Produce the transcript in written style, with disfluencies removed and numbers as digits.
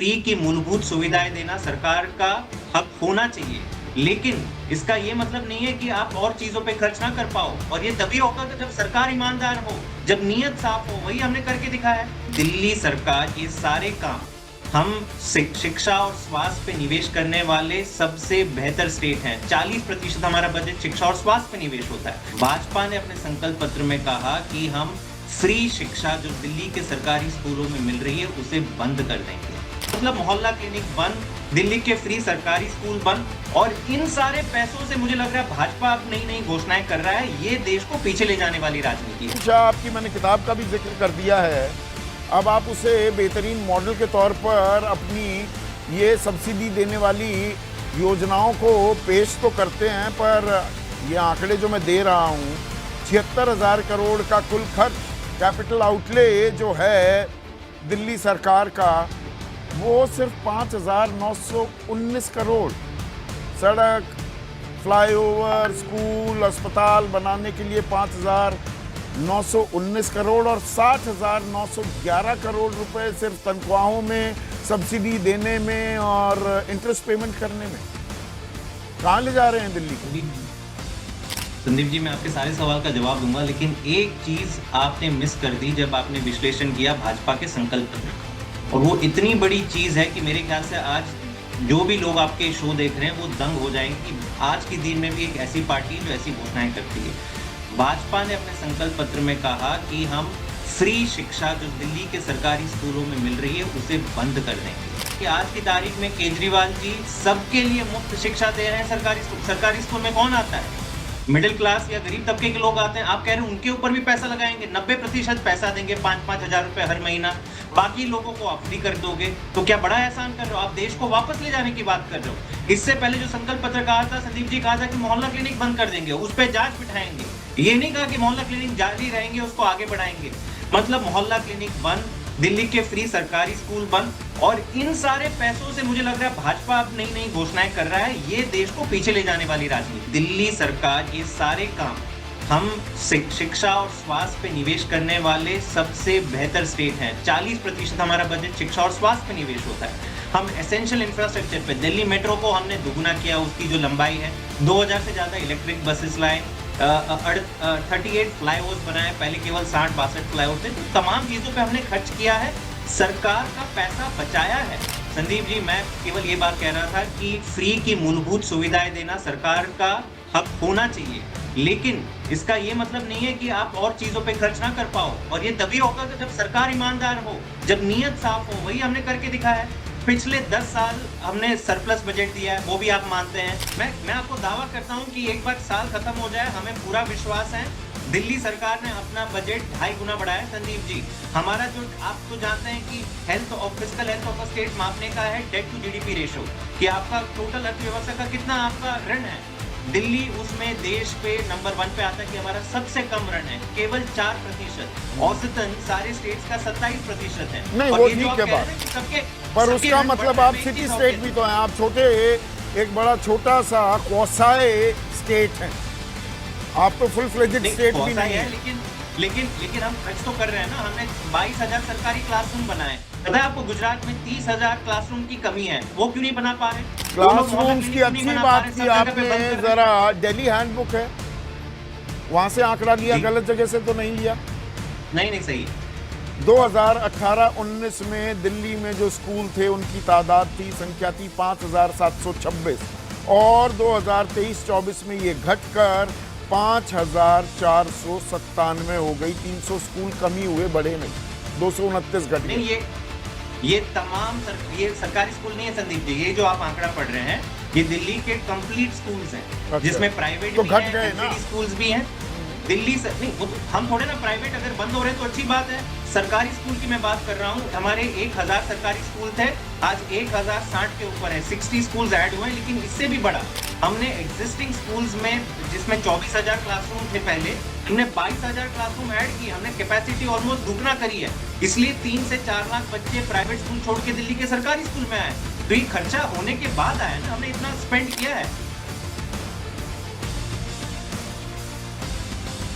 Free की मूलभूत सुविधाएं देना सरकार का हक होना चाहिए, लेकिन इसका ये मतलब नहीं है कि आप और चीजों पे खर्च ना कर पाओ। और ये तभी होगा कि जब सरकार ईमानदार हो, जब नीयत साफ हो। वही हमने करके दिखाया है। दिल्ली सरकार ये सारे काम, हम शिक्षा और स्वास्थ्य पे निवेश करने वाले सबसे बेहतर स्टेट हैं। 40% हमारा बजट शिक्षा और स्वास्थ्य पे निवेश होता है। भाजपा ने अपने संकल्प पत्र में कहा कि हम फ्री शिक्षा जो दिल्ली के सरकारी स्कूलों में मिल रही है उसे बंद कर देंगे। मतलब मोहल्ला क्लिनिक बंद, दिल्ली के फ्री सरकारी स्कूल बंद, और इन सारे पैसों से मुझे लग रहा है भाजपा अब नई नई घोषणाएं कर रहा है। ये देश को पीछे ले जाने वाली राजनीति है। आपकी मैंने किताब का भी जिक्र कर दिया है, अब आप उसे बेहतरीन मॉडल के तौर पर अपनी ये सब्सिडी देने वाली योजनाओं को पेश तो करते हैं, पर ये आंकड़े जो मैं दे रहा हूँ 76,000 करोड़ का कुल खर्च, कैपिटल आउटले जो है दिल्ली सरकार का, वो सिर्फ 5,919 करोड़ सड़क, फ्लाईओवर, स्कूल, अस्पताल बनाने के लिए 5,919 करोड़ और 60,911 करोड़ रुपए सिर्फ तनख्वाहों में, सब्सिडी देने में और इंटरेस्ट पेमेंट करने में। कहाँ ले जा रहे हैं दिल्ली को? संदीप जी, मैं आपके सारे सवाल का जवाब दूंगा, लेकिन एक चीज आपने मिस कर दी जब आपने विश्लेषण किया भाजपा के संकल्प पत्र, और वो इतनी बड़ी चीज है कि मेरे ख्याल से आज जो भी लोग आपके शो देख रहे हैं वो दंग हो जाएंगे कि आज के दिन में भी एक ऐसी पार्टी जो ऐसी घोषणाएं करती है। भाजपा ने अपने संकल्प पत्र में कहा कि हम फ्री शिक्षा जो दिल्ली के सरकारी स्कूलों में मिल रही है उसे बंद कर देंगे। कि आज की तारीख में केजरीवाल जी सबके लिए मुफ्त शिक्षा दे रहे हैं। सरकारी स्कूल में कौन आता है? मिडिल क्लास या गरीब तबके के लोग आते हैं। आप कह रहे हैं उनके ऊपर भी पैसा लगाएंगे, 90% पैसा देंगे, 5-5 हजार रुपए हर महीना, बाकी लोगों को आप फ्री कर दोगे। तो क्या बड़ा एहसान कर रहे हो? आप देश को वापस ले जाने की बात कर रहे हो। इससे पहले जो संकल्प पत्र कहा था, संदीप जी, कहा था कि मोहल्ला क्लिनिक बंद कर देंगे, उस पर जांच बिठाएंगे। ये नहीं कहा कि मोहल्ला क्लिनिक जारी रहेंगे, उसको आगे बढ़ाएंगे। मतलब मोहल्ला क्लिनिक बंद, दिल्ली के फ्री सरकारी स्कूल बंद, और इन सारे पैसों से मुझे लग रहा है भाजपा अब नई नई घोषणाएं कर रहा है। ये देश को पीछे ले जाने वाली राजनीति। दिल्ली सरकार ये सारे काम, हम शिक्षा और स्वास्थ्य पे निवेश करने वाले सबसे बेहतर स्टेट हैं। 40% हमारा बजट शिक्षा और स्वास्थ्य पे निवेश होता है। हम एसेंशियल इंफ्रास्ट्रक्चर पे, दिल्ली मेट्रो को हमने दुगुना किया, उसकी जो लंबाई है, 2000 से ज्यादा इलेक्ट्रिक बसेस लाए, 38 फ्लाईओवर्स बनाए, पहले केवल 60-62 फ्लाईओवर थे। तो तमाम चीजों पे हमने खर्च किया है, सरकार का पैसा बचाया है। संदीप जी, मैं केवल ये बात कह रहा था कि फ्री की मूलभूत सुविधाएं देना सरकार का हक होना चाहिए, लेकिन इसका ये मतलब नहीं है कि आप और चीजों पे खर्च ना कर पाओ। और ये तभी होगा कि जब सरकार ईमानदार हो, जब नीयत साफ हो। वही हमने करके दिखाया है। पिछले 10 साल हमने सरप्लस बजट दिया है, वो भी आप मानते हैं। मैं आपको दावा करता हूं कि एक बार साल खत्म हो जाए, हमें पूरा विश्वास है दिल्ली सरकार ने अपना बजट 2.5 गुना बढ़ाया। संदीप जी, हमारा जो आप तो जानते हैं कि फिस्कल हेल्थ ऑफ स्टेट मापने का है डेट टू जीडीपी रेशो, कि आपका टोटल अर्थव्यवस्था का कितना आपका ऋण है। दिल्ली उसमें देश पे नंबर 1 पे आता है कि हमारा सबसे कम ऋण है, केवल 4%। औसतन सारे स्टेट्स का 27% है। नहीं, वो ठीक है बात, पर उसका मतलब आप सिटी स्टेट भी तो हैं, आप छोटे, एक बड़ा छोटा सा क्वासाई स्टेट है, आप तो फुल फ्लेजेड स्टेट भी नहीं है। लेकिन हम खर्च तो कर रहे हैं ना। हमने 22,000 सरकारी क्लासरूम बनाए। पता है आपको गुजरात में 30,000 क्लासरूम की कमी है, वो क्यों नहीं बना पा रहे? क्लासरूम्स की अच्छी बात की आपने, जरा दिल्ली हैंडबुक है, वहां से आंकड़ा लिया, गलत जगह से तो नहीं लिया? नहीं, सही। 2018-19 में दिल्ली में जो स्कूल थे उनकी तादाद थी, संख्या थी 5,726, और 2023-24 में ये घटकर 5,497 हो गई। 300 स्कूल कमी हुए, बढ़े नहीं, 229 घट गए। ये तमाम ये सरकारी स्कूल नहीं है संदीप जी, ये जो आप आंकड़ा पढ़ रहे हैं ये दिल्ली के कंप्लीट स्कूल्स हैं। अच्छा। जिसमें प्राइवेट तो भी घट गए ना, स्कूल्स भी हैं दिल्ली से। नहीं, वो तो हम थोड़े ना, प्राइवेट अगर बंद हो रहे हैं तो अच्छी बात है। सरकारी स्कूल की मैं बात कर रहा हूँ। हमारे 1000 सरकारी स्कूल थे, आज 1060 के ऊपर है। 60 स्कूल्स ऐड हुए, लेकिन इससे भी बड़ा हमने एग्जिस्टिंग स्कूल्स में, जिसमें 24,000 क्लासरूम थे पहले, हमने 22,000 क्लासरूम ऐड की। हमने कैपेसिटी ऑलमोस्ट दुगना करी है। इसलिए 3 से 4 लाख बच्चे प्राइवेट स्कूल छोड़ के दिल्ली के सरकारी स्कूल में आए। तो ये खर्चा होने के बाद आया ना, हमने इतना स्पेंड किया है।